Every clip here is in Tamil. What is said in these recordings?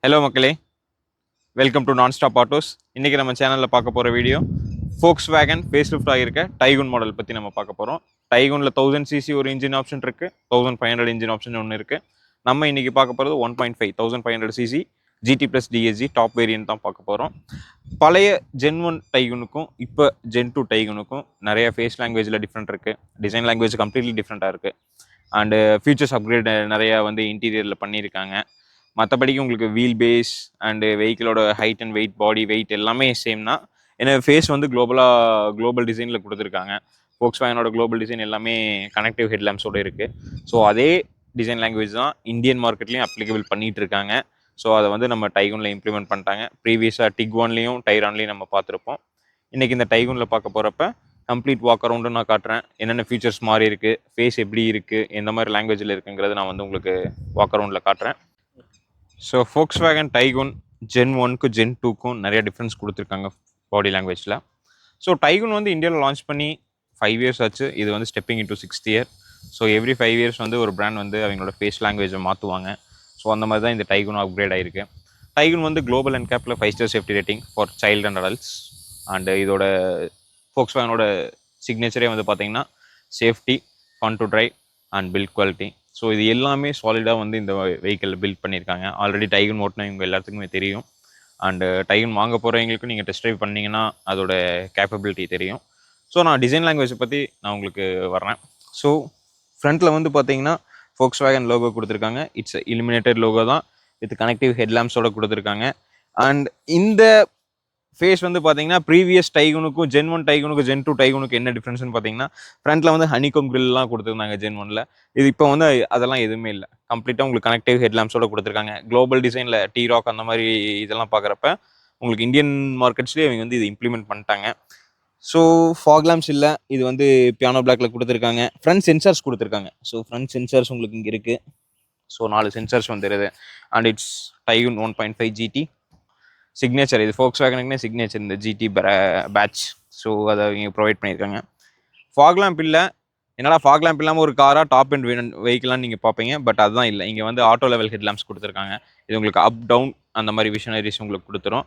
ஹலோ மக்களே, வெல்கம் டு நான்ஸ்டாப் ஆட்டோஸ். இன்றைக்கி நம்ம சேனலில் பார்க்க போகிற வீடியோ ஃபோக்ஸ் வேகன் ஃபேஸ் லிஃப்ட் ஆகியிருக்க டைகுன் மாடல் பற்றி நம்ம பார்க்க போகிறோம். டைகுனில் 1000cc ஒரு இன்ஜின் ஆப்ஷன் இருக்குது, 1500 இன்ஜின் ஆப்ஷன் ஒன்று இருக்குது. நம்ம இன்றைக்கி பார்க்க போகிறது 1.5 1500cc GT + DSG top variant தான் பார்க்க போகிறோம். பழைய ஜென் 1 டைகுனுக்கும் இப்போ ஜென் 2 டைகுனுக்கும் நிறைய ஃபேஸ் லாங்குவேஜில் டிஃப்ரெண்ட் இருக்குது, டிசைன் லாங்குவேஜ் கம்ப்ளீட்லி டிஃப்ரெண்ட்டாக இருக்குது. அண்டு ஃபியூச்சர்ஸ் அப்கிரேட் நிறையா வந்து இன்டீரியரில் பண்ணியிருக்காங்க. மற்றபடிக்கு உங்களுக்கு வீல் பேஸ் அண்டு வெஹிக்கிளோட height and weight, body weight எல்லாமே சேம் தான். ஏன்னா ஃபேஸ் வந்து குளோபல் டிசைனில் கொடுத்துருக்காங்க. ஃபோக்ஸ் வேகனோட குளோபல் டிசைன் எல்லாமே கனெக்டிவ் ஹெட்லாம்ப்ஸோடு இருக்குது. ஸோ அதே டிசைன் லாங்குவேஜ் தான் இந்தியன் மார்க்கெட்லேயும் அப்ளிகபிள் பண்ணிகிட்டு இருக்காங்க. ஸோ அதை வந்து நம்ம டைகுனில் இம்ப்ளிமெண்ட் பண்ணிட்டாங்க. ப்ரீவியஸாக டிக்வான்லேயும் டைரான்லேயும் நம்ம பார்த்துருப்போம். இன்றைக்கி இந்த டைகுனில் பார்க்க போகிறப்ப கம்ப்ளீட் வாக் அரவுண்டும் நான் காட்டுறேன். என்னென்ன ஃபீச்சர்ஸ் மாறி இருக்குது, ஃபேஸ் எப்படி இருக்குது, எந்த மாதிரி லாங்குவேஜில் இருக்குங்கிறது நான் வந்து உங்களுக்கு வாக் அரவுண்டில் காட்டுறேன். ஸோ ஃபோக்ஸ் வேகன் டைகுன் ஜென் 1க்கும் ஜென் 2க்கும் நிறைய டிஃப்ரென்ஸ் கொடுத்துருக்காங்க பாடி லாங்குவேஜில். ஸோ டைகுன் வந்து இந்தியாவில் லான்ச் பண்ணி 5 years ஆச்சு. இது வந்து stepping into 6th year. So every 5 years வந்து ஒரு பிராண்ட் வந்து அவங்களோட ஃபேஸ் லாங்குவேஜை மாற்றுவாங்க. ஸோ அந்த மாதிரி தான் இந்த டைகுன் அப்கிரேட் ஆகிருக்கு. டைகுன் வந்து குளோபல் அண்ட் கேப்பில் 5-star safety rating for child and adults. And இதோட ஃபோக்ஸ் வேகனோட சிக்னேச்சரே வந்து பார்த்தீங்கன்னா safety, fun to drive and build quality. So இது எல்லாமே சாலிடாக வந்து இந்த வெஹிக்கிளில் பில்ட் பண்ணியிருக்காங்க. ஆல்ரெடி டைகுன் ஓட்டினா இவங்க எல்லாத்துக்குமே தெரியும். அண்டு டைகுன் வாங்க போகிறவங்களுக்கும் நீங்கள் டெஸ்ட் ட்ரைவ் பண்ணிங்கன்னா அதோட கேப்பபிலிட்டி தெரியும். ஸோ நான் டிசைன் லாங்குவேஜை பற்றி நான் உங்களுக்கு வர்றேன். ஸோ ஃப்ரண்ட்டில் வந்து பார்த்தீங்கன்னா ஃபோக்ஸ் வேகன் லோகோ கொடுத்துருக்காங்க. இட்ஸ் இலுமினேட்டட் லோகோ தான், வித் கனெக்டிவ் ஹெட்லாம்ப்ஸோட கொடுத்துருக்காங்க. அண்ட் இந்த ஃபேஸ் வந்து பார்த்தீங்கன்னா ப்ரீவியஸ் டைகுனுக்கும் ஜென் 1 டைகுனுக்கும் ஜென் 2 டைகுனுக்கு என்ன டிஃப்ரென்ஸ்னு பார்த்தீங்கன்னா ஃப்ரண்ட்டில் வந்து ஹனிகோம் கிரில்லாம் கொடுத்துருந்தாங்க ஜென் 1ல். இது இப்போ வந்து அதெல்லாம் எதுவுமே இல்லை. கம்ப்ளீட்டாக உங்களுக்கு கனெக்டிவ் ஹெட்லாம்ப்ஸோட கொடுத்துருக்காங்க. குளோபல் டிசைனில் T-Roc அந்த மாதிரி இதெல்லாம் பார்க்குறப்ப உங்களுக்கு இந்தியன் மார்க்கெட்ஸ்லேயே அவங்க வந்து இது இம்ப்ளிமெண்ட் பண்ணிட்டாங்க. ஸோ ஃபாக் லேம்ப்ஸ் இல்லை, இது வந்து பியானோ பிளாக்ல கொடுத்துருக்காங்க. ஃப்ரண்ட் சென்சார்ஸ் கொடுத்துருக்காங்க. ஸோ ஃப்ரண்ட் சென்சார்ஸ் உங்களுக்கு இங்கே இருக்குது. ஸோ 4 சென்சார்ஸ் வந்துடுது. And it's Taigun 1.5 GT signature. இது ஃபோக்ஸ் வேகனுக்குனே சிக்னேச்சர் இந்த GT பேட்ச். ஸோ அதை இங்கே ப்ரொவைட் பண்ணியிருக்காங்க. ஃபாக் லேம்ப் இல்லை, என்னடா ஃபாக் லேம்ப் இல்லாமல் ஒரு காராக டாப் அண்ட் வெஹிக்கிளான்னு நீங்கள் பார்ப்பீங்க. பட் அதுதான் இல்லை, இங்கே வந்து ஆட்டோ லெவல் ஹெட்லாம்ப்ஸ் கொடுத்துருக்காங்க. இது உங்களுக்கு அப் டவுன் அந்த மாதிரி விஷனரிஸ் உங்களுக்கு கொடுத்துரும்.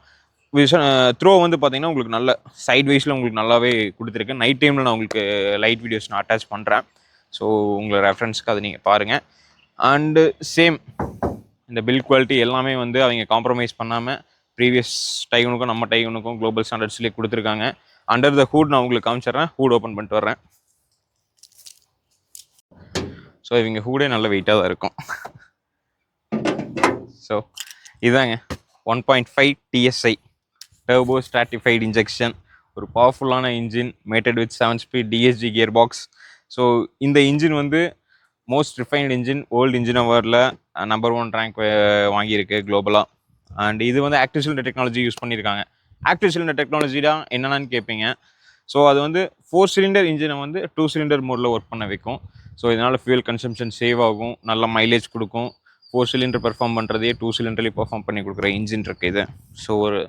த்ரோ வந்து பார்த்தீங்கன்னா உங்களுக்கு நல்ல சைட் வைஸில் உங்களுக்கு நல்லாவே கொடுத்துருக்கு. நைட் டைமில் நான் உங்களுக்கு லைட் வீடியோஸ் நான் அட்டாச் பண்ணுறேன். ஸோ உங்களை ரெஃபரன்ஸ்க்கு அதை நீங்கள் பாருங்கள். அண்டு சேம் இந்த பில்ட் குவாலிட்டி எல்லாமே வந்து அவங்க காம்ப்ரமைஸ் பண்ணாமல் ப்ரீவியஸ் டைகுனுக்கும் நம்ம டைகுனுக்கும் குளோபல் ஸ்டாண்டர்ட்ஸ்லேயே கொடுத்துருக்காங்க. அண்டர் த ஹூட் நான் உங்களுக்கு காமிச்சிட்றேன். ஹூட் ஓப்பன் பண்ணிட்டு வர்றேன். ஸோ இவங்க ஹூடே நல்ல வெயிட்டாக தான் இருக்கும். ஸோ இதாங்க 1.5 TSI டர்போ ஸ்ட்ராட்டிஃபைடு இன்ஜெக்ஷன், ஒரு பவர்ஃபுல்லான engine mated with 7-speed DSG gear box. So இந்த இன்ஜின் வந்து most refined engine, world engine அவார்டில் நம்பர் 1 ரேங்க் வாங்கியிருக்கு குளோபலாக. அண்ட் இது வந்து ஆக்டிவ் சிலிண்டர் டெக்னாலஜி யூஸ் பண்ணியிருக்காங்க. ஆக்டிவ் சிலிண்டர் டெக்னாலஜி தான் என்னென்னு கேட்பீங்க. ஸோ அது வந்து 4 cylinder இன்ஜினை வந்து 2 cylinder மோடில் ஒர்க் பண்ண வைக்கும். ஸோ இதனால் ஃபியூல் கன்சம்ஷன் சேவ் ஆகும், நல்ல மைலேஜ் கொடுக்கும். 4 cylinder பெர்ஃபார்ம் பண்ணுறதே 2 cylinderலேயே பெர்ஃபார்ம் பண்ணி கொடுக்குற இன்ஜின் இருக்குது இது. ஸோ ஒரு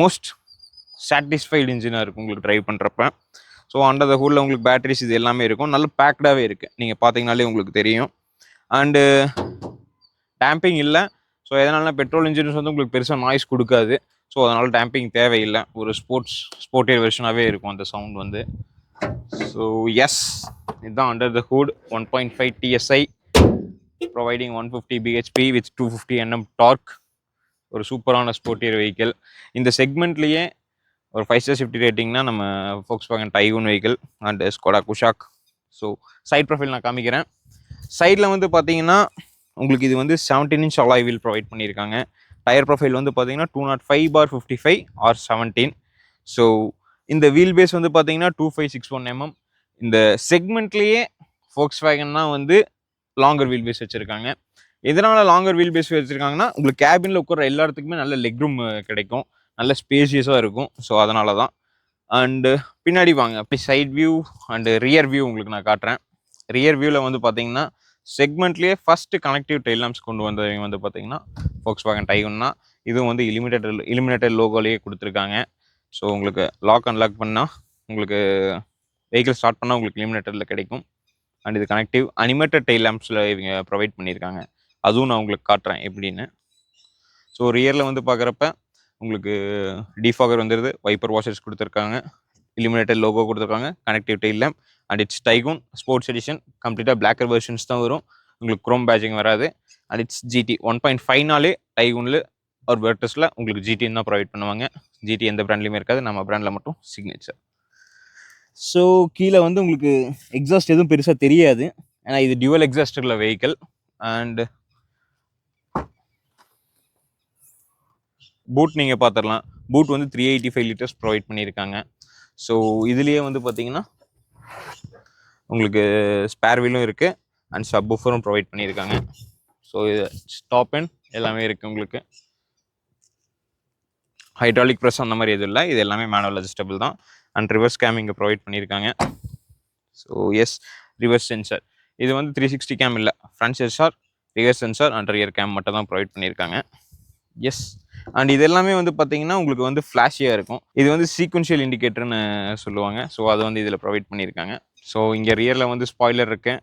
மோஸ்ட் சாட்டிஸ்ஃபைடு இன்ஜினாக இருக்கும் உங்களுக்கு ட்ரைவ் பண்ணுறப்ப. ஸோ அண்டர் த ஹூடில் உங்களுக்கு பேட்டரிஸ் இது எல்லாமே இருக்கும். நல்ல பேக்டாகவே இருக்குது, நீங்கள் பார்த்தீங்கனாலே உங்களுக்கு தெரியும். அண்டு டேம்பிங் இல்லை. ஸோ எதனால பெட்ரோல் இன்ஜின்ஸ் வந்து உங்களுக்கு பெருசாக நாய்ஸ் கொடுக்காது. ஸோ அதனால் டேம்பிங் தேவையில்லை. ஒரு ஸ்போர்ட்டியர் வெர்ஷனாகவே இருக்கும் அந்த சவுண்ட் வந்து. ஸோ எஸ், இதுதான் under the hood 1.5 TSI providing 150 bhp with 250 Nm torque. ஒரு சூப்பரான ஸ்போர்ட்டியர் வெஹிக்கிள். இந்த செக்மெண்ட்லேயே ஒரு 5-star சேஃப்டி ரேட்டிங்னா நம்ம Volkswagen Taigun vehicle and Skoda Kushaq. So side profile நான் காமிக்கிறேன். சைடில் வந்து பார்த்தீங்கன்னா உங்களுக்கு இது வந்து 17 inch அலாய் வீல் ப்ரொவைட் பண்ணியிருக்காங்க. டயர் ப்ரொஃபைல் வந்து பார்த்தீங்கன்னா 205/55 or 17. ஸோ இந்த வீல் பேஸ் வந்து பார்த்தீங்கன்னா 2561 mm. இந்த செக்மெண்ட்லேயே ஃபோக்ஸ் வேகன்னா வந்து லாங்கர் வீல் பேஸ் வச்சுருக்காங்க. எதனால் லாங்கர் வீல் பேஸ் வச்சுருக்காங்கன்னா உங்களுக்கு கேபினில் உட்கார எல்லா இடத்துக்குமே நல்ல லெக் ரூம் கிடைக்கும், நல்ல ஸ்பேசியஸாக இருக்கும். ஸோ அதனால தான். அண்டு பின்னாடி வாங்க, அப்படி side view and rear view உங்களுக்கு நான் காட்டுறேன். ரியர் வியூவில் வந்து பார்த்தீங்கன்னா செக்மெண்ட்லேயே ஃபஸ்ட்டு கனெக்டிவ் டெயில் லாம்ப்ஸ் கொண்டு வந்தவங்க வந்து பார்த்தீங்கன்னா ஃபோக்ஸ் வேகன் டைகுன்னா. இதுவும் வந்து இலுமினேட்டட் லோகோலேயே கொடுத்துருக்காங்க. ஸோ உங்களுக்கு லாக் அன்லாக் பண்ணால் உங்களுக்கு வெஹிக்கிள் ஸ்டார்ட் பண்ணால் உங்களுக்கு இலுமினேட்டரில் கிடைக்கும். அண்ட் இது கனெக்டிவ் அனிமேட்டட் டெயில் லாம்ப்ஸில் இவங்க ப்ரொவைட் பண்ணியிருக்காங்க. அதுவும் நான் உங்களுக்கு காட்டுறேன் எப்படின்னு. ஸோ ரியரில் வந்து பார்க்குறப்ப உங்களுக்கு டிஃபாகர் வந்துடுது, வைப்பர் வாஷர்ஸ் கொடுத்துருக்காங்க, illuminated லோகோ கொடுத்துருக்காங்க, connective tail lamp and it's Taigun sports edition. கம்ப்ளீட்டாக பிளாக்கர் வெர்ஷன்ஸ் தான் வரும், உங்களுக்கு குரோம் பேஜிங் வராது. அண்ட் இட்ஸ் ஜிடி 1.5 டைகூனில் ஒரு வெர்டஸில் உங்களுக்கு ஜிடின்னு தான் ப்ரொவைட் பண்ணுவாங்க. ஜிடி எந்த பிராண்ட்லையுமே இருக்காது, நம்ம பிராண்டில் மட்டும் சிக்னேச்சர். ஸோ கீழே வந்து உங்களுக்கு எக்ஸாஸ்ட் எதுவும் பெருசாக தெரியாது, ஏன்னா இது டியூவல் எக்ஸாஸ்ட் உள்ள வெஹிக்கிள். அண்ட் பூட் நீங்கள் பார்த்துடலாம், பூட் வந்து 385 லிட்டர்ஸ் ப்ரொவைட் பண்ணியிருக்காங்க. ஸோ இதுலேயே வந்து பார்த்தீங்கன்னா உங்களுக்கு ஸ்பேர் வீலும் இருக்குது அண்ட் சப் வூஃபரும் ப்ரொவைட் பண்ணியிருக்காங்க. ஸோ இது ஸ்டாப் அண்ட் எல்லாமே இருக்குது உங்களுக்கு. ஹைட்ராலிக் ப்ரெஸ் அந்த மாதிரி எதுவும் இல்லை, இது எல்லாமே மேனுவல் அட்ஜஸ்டபிள் தான். அண்ட் ரிவர்ஸ் கேம் இங்கே ப்ரொவைட் பண்ணியிருக்காங்க. So yes, reverse sensor. இது வந்து 360 கேம் இல்லை, front sensor, rear sensor and rear cam மட்டும் தான் ப்ரொவைட் பண்ணியிருக்காங்க. எஸ், அண்ட் இது எல்லாமே வந்து பார்த்தீங்கன்னா உங்களுக்கு வந்து ஃப்ளாஷியாக இருக்கும். இது வந்து சீக்வென்ஷியல் இண்டிகேட்டர்னு சொல்லுவாங்க. ஸோ அதை வந்து இதில் ப்ரொவைட் பண்ணியிருக்காங்க. ஸோ இங்கே ரியரில் வந்து ஸ்பாய்லர் இருக்கு.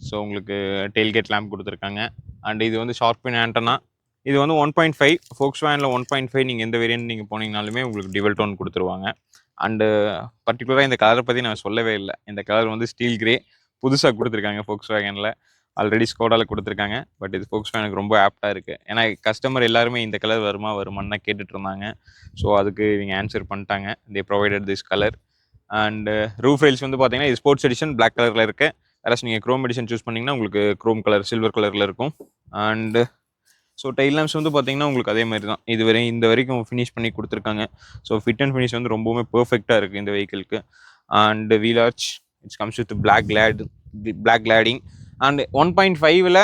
ஸோ உங்களுக்கு டெயில்கேட் லேம்ப் கொடுத்துருக்காங்க. அண்ட் இது வந்து ஷார்ப்பின் ஆண்டனா. இது வந்து 1.5 Volkswagenல 1.5 நீங்கள் எந்த வேரியன்ட் நீங்கள் போனீங்கனாலுமே உங்களுக்கு டிவல் டோன் கொடுத்துருவாங்க. அண்டு பர்டிகுலராக இந்த கலரை பற்றி நான் சொல்லவே இல்லை. இந்த கலர் வந்து ஸ்டீல் கிரே புதுசாக கொடுத்துருக்காங்க Volkswagenல. ஆல்ரெடி ஸ்கோடாவில் கொடுத்துருக்காங்க, பட் இது Volkswagenக்கு ரொம்ப ஆப்டாக இருக்குது. ஏன்னா கஸ்டமர் எல்லாருமே இந்த கலர் வருமான்னு தான் கேட்டுட்டு இருந்தாங்க. ஸோ அதுக்கு இவங்க ஆன்சர் பண்ணிட்டாங்க, தே provided this colour. And roof rails வந்து பார்த்தீங்கன்னா இது ஸ்போர்ட்ஸ் எடிஷன் பிளாக் கலரில் இருக்குது. வேறு நீங்கள் க்ரோம் எடிஷன் சூஸ் பண்ணிங்கன்னா உங்களுக்கு க்ரோம் கலர் சில்வர் கலரில் இருக்கும். அண்டு ஸோ டெயில் லேம்ப்ஸ் வந்து பார்த்தீங்கன்னா உங்களுக்கு அதே மாதிரி தான் இந்த வரைக்கும் ஃபினிஷ் பண்ணி கொடுத்துருக்காங்க. ஸோ ஃபிட் அண்ட் ஃபினிஷ் வந்து ரொம்பவுமே பர்ஃபெக்டாக இருக்குது இந்த வெஹிக்கிளுக்கு. And wheel arch it's comes with black cladding. And 1.5ல்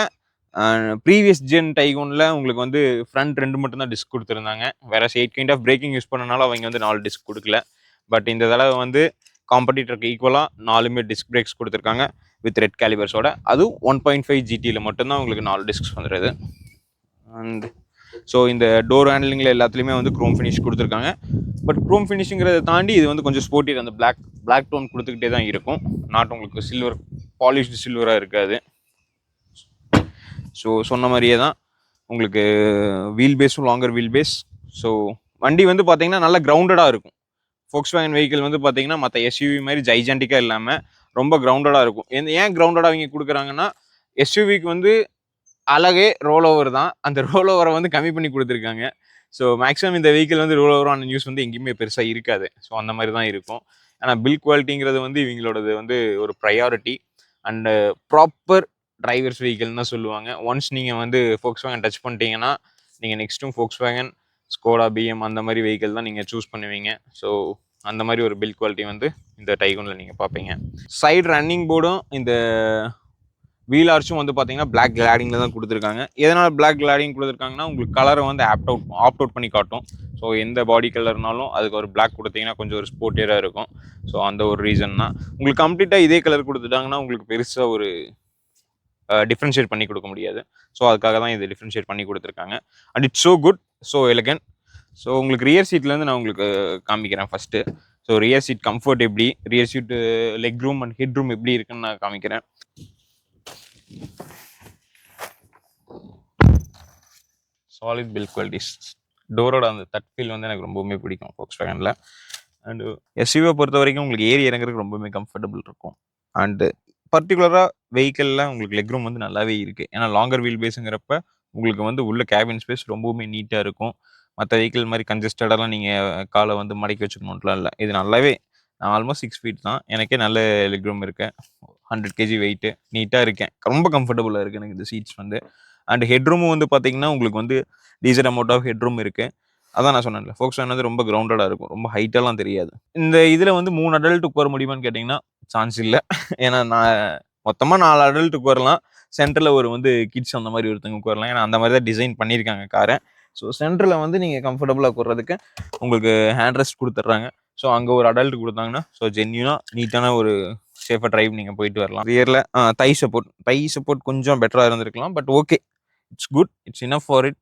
ப்ரீவியஸ் ஜென் டைகூனில் உங்களுக்கு வந்து ஃப்ரண்ட் 2 மட்டும்தான் டிஸ்க் கொடுத்துருந்தாங்க. வேற 8 கைண்ட் ஆஃப் பிரேக்கிங் யூஸ் பண்ணனால அவங்க வந்து 4 டிஸ்க் கொடுக்கல. பட் இந்த தடவை வந்து காம்படிட்டருக்கு ஈக்குவலாக 4மே டிஸ்க் பிரேக்ஸ் கொடுத்துருக்காங்க வித் ரெட் கேலிபர்ஸோட. அதுவும் 1.5 ஜிடியில் மட்டும்தான் உங்களுக்கு 4 டிஸ்க்ஸ் வந்துடுது. அண்ட் ஸோ இந்த டோர் ஹேண்ட்லிங்கில் எல்லாத்துலேயுமே வந்து க்ரோம் ஃபினிஷ் கொடுத்துருக்காங்க. பட் க்ரோம் ஃபினிஷுங்கிறத தாண்டி இது வந்து கொஞ்சம் ஸ்போர்ட்டி, அந்த பிளாக் டோன் கொடுத்துக்கிட்டே தான் இருக்கும். நாட் உங்களுக்கு சில்வர் பாலிஷ்டு சில்வராக இருக்காது. ஸோ சொன்ன மாதிரியே தான் உங்களுக்கு வீல் பேஸும் லாங்கர் வீல் பேஸ். ஸோ வண்டி வந்து பார்த்தீங்கன்னா நல்லா கிரவுண்டடாக இருக்கும். Volkswagen வெஹிக்கிள் வந்து பார்த்தீங்கன்னா மற்ற எஸ்யூவி மாதிரி ஜைஜாண்டிக்காக இல்லாமல் ரொம்ப கிரவுண்டடாக இருக்கும். ஏன் கிரவுண்டடாக அவங்க கொடுக்குறாங்கன்னா, எஸ்யூவிக்கு வந்து அழகே ரோல் ஓவர் தான், அந்த ரோல் ஓவரை வந்து கம்மி பண்ணி கொடுத்துருக்காங்க. ஸோ மேக்ஸிமம் இந்த வெஹிக்கிள் வந்து ரோல் ஓவரான நியூஸ் வந்து எங்கேயுமே பெருசாக இருக்காது. ஸோ அந்த மாதிரி தான் இருக்கும். ஆனால் பில் குவாலிட்டிங்கிறது வந்து இவங்களோடது வந்து ஒரு ப்ரையாரிட்டி. அண்டு ப்ராப்பர் டிரைவர்ஸ் வெஹிக்கிள்னு தான் சொல்லுவாங்க. ஒன்ஸ் நீங்கள் வந்து Volkswagen டச் பண்ணிட்டீங்கன்னா நீங்கள் நெக்ஸ்ட்டும் Volkswagen, ஸ்கோடா, பிஎம் அந்த மாதிரி வெஹிக்கிள் தான் நீங்கள் சூஸ் பண்ணுவீங்க. ஸோ அந்த மாதிரி ஒரு பில் குவாலிட்டி வந்து இந்த டைகூனில் நீங்கள் பார்ப்பீங்க. சைடு ரன்னிங் போர்டும் இந்த வீல் ஆர்ச்சும் வந்து பார்த்தீங்கன்னா பிளாக் கிளாடிங்கில் தான் கொடுத்துருக்காங்க. எதனால் பிளாக் கிளாடிங் கொடுத்துருக்காங்கன்னா உங்களுக்கு கலரை வந்து ஆப்ட் அவுட் பண்ணி காட்டும். ஸோ எந்த பாடி கலர்னாலும் அதுக்கு ஒரு பிளாக் கொடுத்தீங்கன்னா கொஞ்சம் ஒரு ஸ்போர்ட்டியராக இருக்கும். ஸோ அந்த ஒரு ரீசன் தான். உங்களுக்கு கம்ப்ளீட்டாக இதே கலர் கொடுத்துட்டாங்கன்னா உங்களுக்கு பெருசாக ஒரு டிஃப்ரென்ஷியேட் பண்ணி கொடுக்க முடியாது. ஸோ அதுக்காக தான் இது டிஃப்ரென்ஷியேட் பண்ணி கொடுத்துருக்காங்க. And it's so good, so elegant. So உங்களுக்கு ரியர் சீட்லேருந்து நான் உங்களுக்கு காமிக்கிறேன் first. So rear seat comfort எப்படி, rear seat leg room and head room எப்படி இருக்குன்னு நான் காமிக்கிறேன். Solid build qualities. டோரோட அந்த தட் ஃபீல் வந்து எனக்கு ரொம்பவுமே பிடிக்கும் Volkswagenல. அண்டு எஸ்யூவை பொறுத்த வரைக்கும் உங்களுக்கு ஏறி இறங்குறதுக்கு ரொம்பவுமே கம்ஃபர்டபுள் இருக்கும். அண்டு பர்டிகுலராக வெஹிக்கிளில் உங்களுக்கு லெக் ரூம் வந்து நல்லாவே இருக்குது. ஏன்னா லாங்கர் வீல் பேஸுங்கிறப்ப உங்களுக்கு வந்து உள்ள கேபின் ஸ்பேஸ் ரொம்பவுமே நீட்டாக இருக்கும். மற்ற வெஹிக்கிள் மாதிரி கன்ஜஸ்டடெல்லாம் நீங்கள் காலை வந்து மடக்கி வச்சுக்கணுன்ட்டுலாம் இல்லை. இது நல்லாவே, நான் ஆல்மோஸ்ட் 6 feet தான், எனக்கே நல்ல லெக் ரூம் இருக்கேன். 100 kg வெயிட்டு, நீட்டாக இருக்கேன், ரொம்ப கம்ஃபர்டபுளாக இருக்குது எனக்கு இந்த சீட்ஸ் வந்து. அண்ட் ஹெட் ரூமும் வந்து பார்த்தீங்கன்னா உங்களுக்கு வந்து decent amount of head room இருக்குது. அதான் நான் சொன்னேன்ல, Volkswagen வந்து ரொம்ப கிரவுண்டடாக இருக்கும், ரொம்ப ஹைட்டெல்லாம் தெரியாது. இந்த இதில் வந்து 3 அடல்ட் உட்கார முடியுமான்னு கேட்டிங்கன்னா சான்ஸ் இல்லை. ஏன்னா நான் மொத்தமாக 4 அடல்ட் உட்காரலாம், சென்டரில் ஒரு வந்து கிட்ஸ் அந்த மாதிரி ஒருத்தங்க உட்காரலாம். ஏன்னா அந்த மாதிரி தான் டிசைன் பண்ணியிருக்காங்க காரை. ஸோ சென்டரில் வந்து நீங்கள் கம்ஃபர்டபுளாக உட்கார்றதுக்கு உங்களுக்கு ஹேண்ட் ரெஸ்ட் கொடுத்துட்றாங்க. ஸோ அங்கே ஒரு அடல்ட் கொடுத்தாங்கன்னா ஸோ ஜென்யூனாக நீட்டான ஒரு சேஃபாக டிரைவ் நீங்கள் போயிட்டு வரலாம். ரியரில் தை சப்போர்ட் கொஞ்சம் பெட்டராக இருந்திருக்கலாம், but okay, it's good, it's enough for it.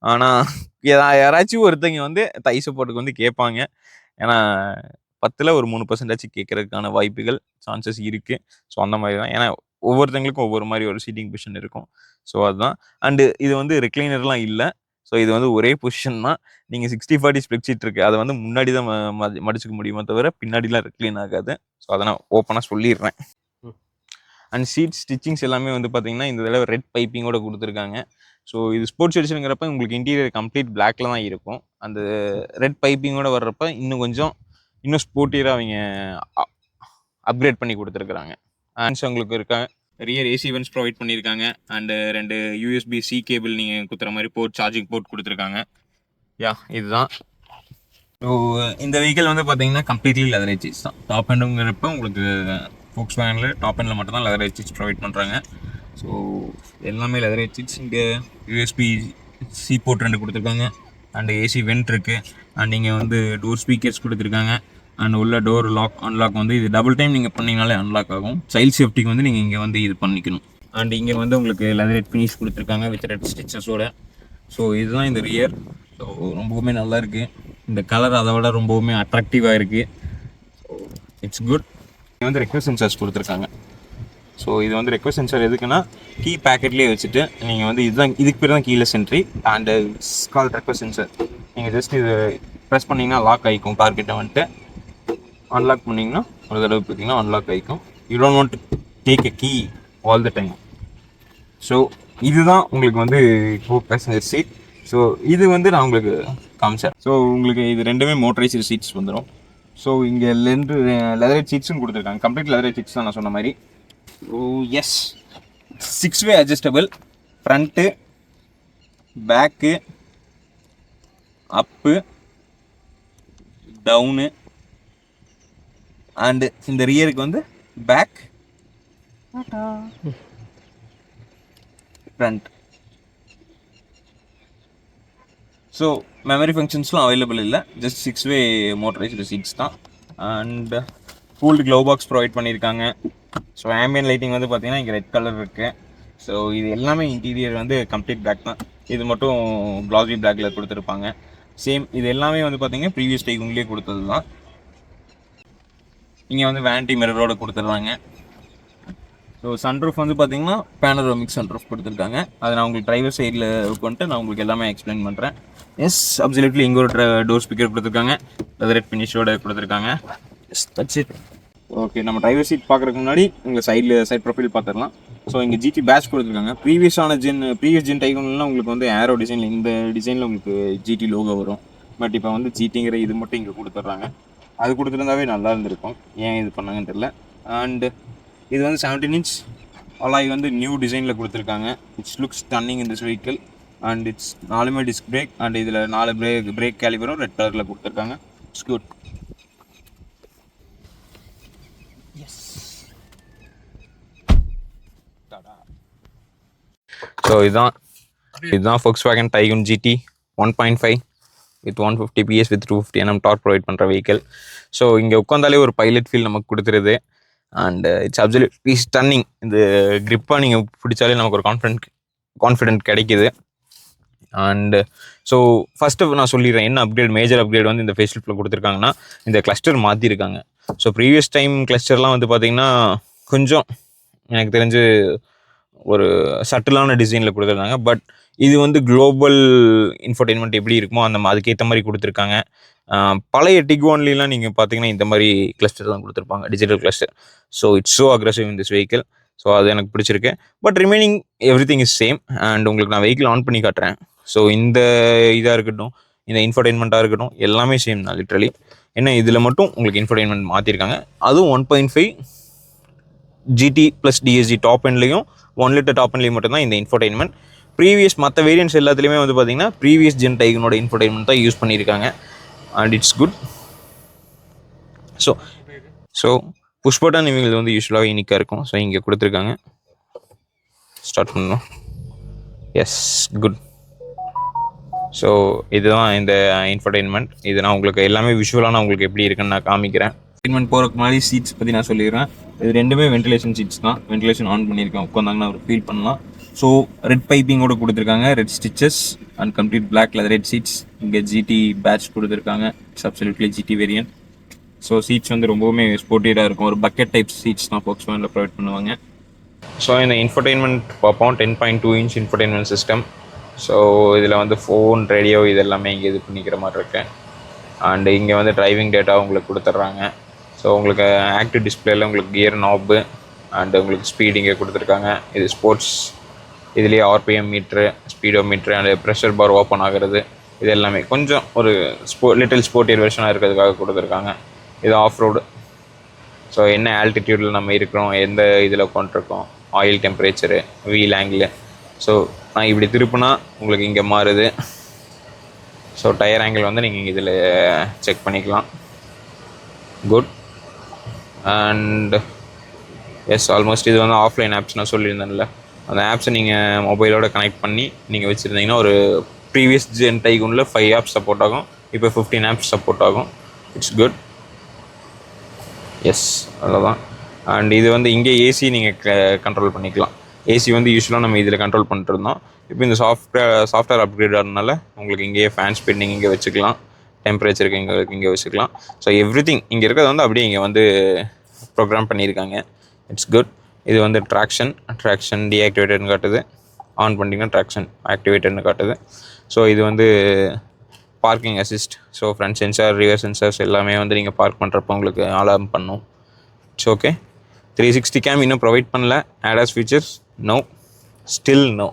ஆனால் யாராச்சும் ஒருத்தங்க வந்து தை சப்போர்ட்டுக்கு வந்து கேட்பாங்க. ஏன்னா 10ல் ஒரு 3% கேட்கறதுக்கான வாய்ப்புகள், சான்சஸ் இருக்குது. ஸோ அந்த மாதிரி தான், ஏன்னா ஒவ்வொருத்தங்களுக்கும் ஒவ்வொரு மாதிரி ஒரு சீட்டிங் பொசிஷன் இருக்கும். ஸோ அதுதான். அண்டு இது வந்து ரெக்ளைனர்லாம் இல்லை. ஸோ இது வந்து ஒரே பொசிஷன் தான். நீங்கள் 60/40 ஸ்ப்ளிட் சீட் இருக்குது, அதை வந்து முன்னாடி தான் மடிச்சுக்க முடியுமே தவிர பின்னாடிலாம் ரெக்ளைன் ஆகாது. ஸோ அதை நான் ஓப்பனாக சொல்லிடுறேன். அண்ட் சீட் ஸ்டிச்சிங்ஸ் எல்லாமே வந்து பார்த்தீங்கன்னா இந்த தடவை ரெட் பைப்பிங்கோட கொடுத்துருக்காங்க. ஸோ இது ஸ்போர்ட்ஸ் எடிஷனுங்கிறப்ப உங்களுக்கு இன்டீரியர் கம்ப்ளீட் பிளாக்ல தான் இருக்கும். அந்த ரெட் பைப்பிங்கோட வர்றப்ப இன்னும் ஸ்போர்ட்டியராக அவங்க அப்கிரேட் பண்ணி கொடுத்துருக்குறாங்க. அண்ட் உங்களுக்கு இருக்காங்க ரியர் ஏசி வென்ட்ஸ் ப்ரொவைட் பண்ணியிருக்காங்க. அண்டு 2 USB-C கேபிள் நீங்கள் குத்துற மாதிரி சார்ஜிங் போர்ட் கொடுத்துருக்காங்க. இதுதான். ஸோ இந்த வெஹிக்கிள் வந்து பார்த்தீங்கன்னா கம்ப்ளீட்லி லெதர் எட்ஜஸ் தான். டாப் எண்டுங்கிறப்ப உங்களுக்கு Volkswagenல டாப் எண்டில் மட்டும் தான் லெதர் எட்ஜஸ் ப்ரொவைட் பண்ணுறாங்க. ஸோ எல்லாமே லெதர் எட்ஜஸ். இங்கே USB-C போர்ட் 2 கொடுத்துருக்காங்க. அண்ட் ஏசி வென்ட் இருக்குது. அண்ட் நீங்கள் வந்து டோர் ஸ்பீக்கர்ஸ் கொடுத்துருக்காங்க. அண்ட் உள்ள டோர் அன்லாக் வந்து இது டபுள் டைம் நீங்கள் பண்ணிங்கனாலே அன்லாக் ஆகும். சைல்ட் சேஃப்டிக்கு வந்து நீங்கள் இங்கே வந்து இது பண்ணிக்கணும். அண்ட் இங்கே வந்து உங்களுக்கு லெதர் ரெட் ஃபினிஷ் கொடுத்துருக்காங்க வித் ரெட் ஸ்டிச்சஸோட. ஸோ இதுதான் இந்த ரியர். ஸோ ரொம்பவுமே நல்லா இருக்குது. இந்த கலர் அதை விட ரொம்பவுமே அட்ராக்டிவாக இருக்குது. So it's good. இங்கே வந்து ரெக்வஸ்ட் சென்சார்ஸ் கொடுத்துருக்காங்க. ஸோ இது வந்து ரெக்வஸ்ட் சென்சார் எதுக்குன்னா கீ பேக்கெட்லேயே வச்சுட்டு நீங்கள் வந்து இதுக்கு பேர் தான் keyless entry and call request sensor. நீங்கள் ஜஸ்ட் இது ப்ரெஸ் பண்ணிங்கன்னா லாக் ஆகிக்கும். கார்கிட்ட வந்துட்டு அன்லாக் பண்ணிங்கன்னா ஒரு தடவை பார்த்தீங்கன்னா அன்லாக் ஆகிக்கும். You don't want to take a key all the time. So இதுதான் உங்களுக்கு வந்து பேசஞ்சர் சீட். ஸோ இது வந்து நான் உங்களுக்கு காமிச்சேன். ஸோ உங்களுக்கு இது ரெண்டுமே மோட்டரைஸ்டு சீட்ஸ் வந்துடும். ஸோ இங்கே லெதர் சீட்ஸும் கொடுத்துருக்காங்க. கம்ப்ளீட் லெதர் சீட்ஸ் தான் நான் சொன்ன மாதிரி. Oh yes, 6-way adjustable. Front, back, up, down and இந்த ரியருக்கு வந்து பேக், ஃப்ரண்ட். ஸோ மெமரி ஃபங்க்ஷன்ஸ்லாம் அவைலபிள் இல்லை. ஜஸ்ட் 6-way மோட்டரைஸ்டு சீட்ஸ் தான். And cooled glove box provide பண்ணியிருக்காங்க. ஸோ ஆம்பியன் லைட்டிங் வந்து பார்த்தீங்கன்னா இங்கே ரெட் கலர் இருக்குது. ஸோ இது எல்லாமே இன்டீரியர் வந்து கம்ப்ளீட் பிளாக் தான். இது மட்டும் க்ளாஸி பிளாக்ல கொடுத்துருப்பாங்க. சேம் இது எல்லாமே வந்து பார்த்தீங்கன்னா ப்ரீவியஸ் டைகுன்லேயே கொடுத்தது தான். இங்கே வந்து வேனிட்டி மிரரோட கொடுத்துட்றாங்க. ஸோ சன்ரூஃப் வந்து பார்த்தீங்கன்னா பேனரோமிக் சன்ரூஃப் கொடுத்துருக்காங்க. அதை நான் உங்களுக்கு டிரைவர் சைடில் உட்காந்துட்டு நான் உங்களுக்கு எல்லாமே எக்ஸ்பிளைன் பண்ணுறேன். எஸ், அப்சல்யூட்லி இங்கே ஒரு டோர் ஸ்பீக்கர் கொடுத்துருக்காங்க. லெதர் ஃபினிஷோட கொடுத்துருக்காங்க. Yes, that's it. ஓகே, நம்ம டிரைவர் சீட் பார்க்குறதுக்கு முன்னாடி உங்கள் சைட் ப்ரொஃபைல் பார்த்துடலாம். ஸோ இங்கே GT பேட்ச் கொடுத்துருக்காங்க. ப்ரீவியஸ் ஜென் டைகுன்லாம் உங்களுக்கு வந்து ஏரோ டிசைனில் இந்த டிசைனில் உங்களுக்கு GT லோகோ வரும். பட் இப்போ வந்து GTங்கிற இது மட்டும் இங்கே கொடுத்துட்றாங்க. அது கொடுத்துருந்தாவே நல்லா இருந்திருக்கும். ஏன் இது பண்ணாங்கன்னு தெரியல. அண்டு இது வந்து 17 inch அலாய் வந்து நியூ டிசைனில் கொடுத்துருக்காங்க. It's looks stunning in this vehicle. And it's 4 disc brake. And இதில் 4 பிரேக் கேலிபரும் ரெட் கலரில் கொடுத்துருக்காங்க. It's good. ஸோ இதுதான் Volkswagen Tiguan GT 1.5 with 150 PS with 250 Nm torque provide பண்ணுற வெஹிக்கிள். ஸோ இங்கே உட்காந்தாலே ஒரு பைலட் ஃபீல் நமக்கு கொடுத்துருது. And it's absolutely stunning. இந்த கிரிப்பாக நீங்கள் பிடிச்சாலே நமக்கு ஒரு கான்ஃபிடென்ட் கிடைக்கிது. அண்டு ஸோ ஃபஸ்ட்டு நான் சொல்லிடுறேன் என்ன மேஜர் அப்கிரேட் வந்து இந்த ஃபேஸ் லிஃப்ட்டில் கொடுத்துருக்காங்கன்னா இந்த கிளஸ்டர் மாற்றிருக்காங்க. ஸோ ப்ரீவியஸ் டைம் கிளஸ்டர்லாம் வந்து பார்த்திங்கன்னா கொஞ்சம் எனக்கு தெரிஞ்சு ஒரு சட்டிலான டிசைனில் கொடுத்துருக்காங்க. பட் இது வந்து குளோபல் இன்ஃபர்டெயின்மெண்ட் எப்படி இருக்குமோ அதுக்கேற்ற மாதிரி கொடுத்துருக்காங்க. பழைய டிகுவான்லாம் நீங்கள் பார்த்தீங்கன்னா இந்த மாதிரி கிளஸ்டர் தான் கொடுத்துருப்பாங்க, digital cluster. So it's so aggressive in this vehicle. So அது எனக்கு பிடிச்சிருக்கு. But remaining everything is same. And உங்களுக்கு நான் வெஹிக்கிள் ஆன் பண்ணி காட்டுறேன். ஸோ இந்த இதாக இருக்கட்டும், இந்த இன்ஃபர்டெயின்மெண்ட்டாக இருக்கட்டும், எல்லாமே சேம் தான் லிட்ரலி. ஏன்னா இதில் மட்டும் உங்களுக்கு இன்ஃபர்டெயின்மெண்ட் மாற்றிருக்காங்க. அதுவும் 1.5 GT + DSG டாப் எண்ட்லேயும் 1 liter டாப் எண்ட்லேயும் மட்டும்தான் இந்த இன்ஃபர்டெயின்மெண்ட். ப்ரீவியஸ் மற்ற வேரியன்ட்ஸ் எல்லாத்துலேயுமே வந்து பார்த்தீங்கன்னா ப்ரீவியஸ் ஜென் டைகுனோட இன்ஃபர்டெயின்மெண்ட் தான் யூஸ் பண்ணியிருக்காங்க. And it's good. So push button இவங்களுக்கு வந்து யூஸ்வலாக யூனிக்காக இருக்கும். ஸோ இங்கே கொடுத்துருக்காங்க. ஸ்டார்ட் பண்ணணும். S, good. ஸோ இதுதான் இந்த இன்ஃபர்டெயின்மெண்ட். இது நான் உங்களுக்கு எல்லாமே விஷுவலான உங்களுக்கு எப்படி இருக்குன்னு நான் காமிக்கிறேன். இன்ஃபர்டெயின்மெண்ட் போகிறதுக்கு முன்னாடி சீட்ஸ் பற்றி நான் சொல்லிடுறேன். இது ரெண்டுமே வென்டிலேஷன் சீட்ஸ் தான். வென்டிலேஷன் ஆன் பண்ணியிருக்கேன். உட்காந்தாங்கன்னா ஒரு ஃபீல் பண்ணலாம். ஸோ ரெட் பைப்பிங்கோட கொடுத்துருக்காங்க, red stitches and complete black leather seats. இங்கே GT பேட்ச் கொடுத்துருக்காங்க. It's absolutely GT variant. So seats வந்து ரொம்பவுமே ஸ்போர்ட்டியராக இருக்கும். ஒரு பக்கெட் டைப் சீட்ஸ் தான் Volkswagenல ப்ரொவைட் பண்ணுவாங்க. ஸோ இந்த இன்ஃபர்டெயின்மெண்ட் பார்ப்போம். 10.2 inch இன்ஃபர்டெயின்மெண்ட் சிஸ்டம். ஸோ இதில் வந்து ஃபோன் ரேடியோ இது எல்லாமே இங்கே இது பண்ணிக்கிற மாதிரி இருக்கு. அண்டு இங்கே வந்து டிரைவிங் டேட்டா உங்களுக்கு கொடுத்துட்றாங்க. ஸோ உங்களுக்கு ஆக்டிவ் டிஸ்பிளேல உங்களுக்கு கியர் நாப்பு அண்டு உங்களுக்கு ஸ்பீட் இங்கே கொடுத்துருக்காங்க. இது ஸ்போர்ட்ஸ், இதுலேயே RPM meter, speedometer and pressure bar open ஆகிறது, இது எல்லாமே கொஞ்சம் ஒரு லிட்டில் ஸ்போர்ட்டியர் வெர்ஷனாக இருக்கிறதுக்காக கொடுத்துருக்காங்க. இது ஆஃப் ரோடு. ஸோ என்ன ஆல்டிடியூடில் நம்ம இருக்கிறோம், எந்த இதில் உட்காந்துருக்கோம், oil temperature, wheel angle. So நான் இப்படி திருப்பினா உங்களுக்கு இங்கே மாறுது. ஸோ டயர் ஆங்கிள் வந்து நீங்கள் இதில் செக் பண்ணிக்கலாம். குட். அண்ட் எஸ், ஆல்மோஸ்ட் இது வந்து ஆஃப்லைன் ஆப்ஸ் நான் சொல்லியிருந்தேன்ல, அந்த ஆப்ஸை நீங்கள் மொபைலோட கனெக்ட் பண்ணி நீங்கள் வச்சுருந்தீங்கன்னா ஒரு ப்ரீவியஸ் ஜென் டைகூனில் 5 ஆப்ஸ் சப்போர்ட் ஆகும். இப்போ 15 ஆப்ஸ் சப்போர்ட் ஆகும். It's good. எஸ், அவ்வளோதான். அண்ட் இது வந்து இங்கே ஏசி நீங்கள் கண்ட்ரோல் பண்ணிக்கலாம். ஏசி வந்து யூஸ்வலாக நம்ம இதில் கண்ட்ரோல் பண்ணிட்டுருந்தோம். இப்போ இந்த சாஃப்ட்வேர் அப்கிரேட் ஆனதுனால உங்களுக்கு இங்கேயே ஃபேன் ஸ்பின்னிங் இங்கே வச்சுக்கலாம், டெம்பரேச்சருக்கு இங்கே வச்சுக்கலாம். ஸோ எவ்ரிதிங் இங்கே இருக்கிறது வந்து அப்படியே இங்கே வந்து ப்ரோக்ராம் பண்ணியிருக்காங்க. It's good. இது வந்து ட்ராக்ஷன் டீஆக்டிவேட்டட்னு காட்டுது. ஆன் பண்ணிங்கன்னா ட்ராக்ஷன் ஆக்டிவேட்டட்னு காட்டுது. ஸோ இது வந்து parking assist. So front sensor, rear sensors எல்லாமே வந்து நீங்கள் பார்க் பண்ணுறப்போ உங்களுக்கு அலார்ம் பண்ணும். It's okay. 360 கேம் இன்னும் ப்ரொவைட் பண்ணல. ADAS features no, still no.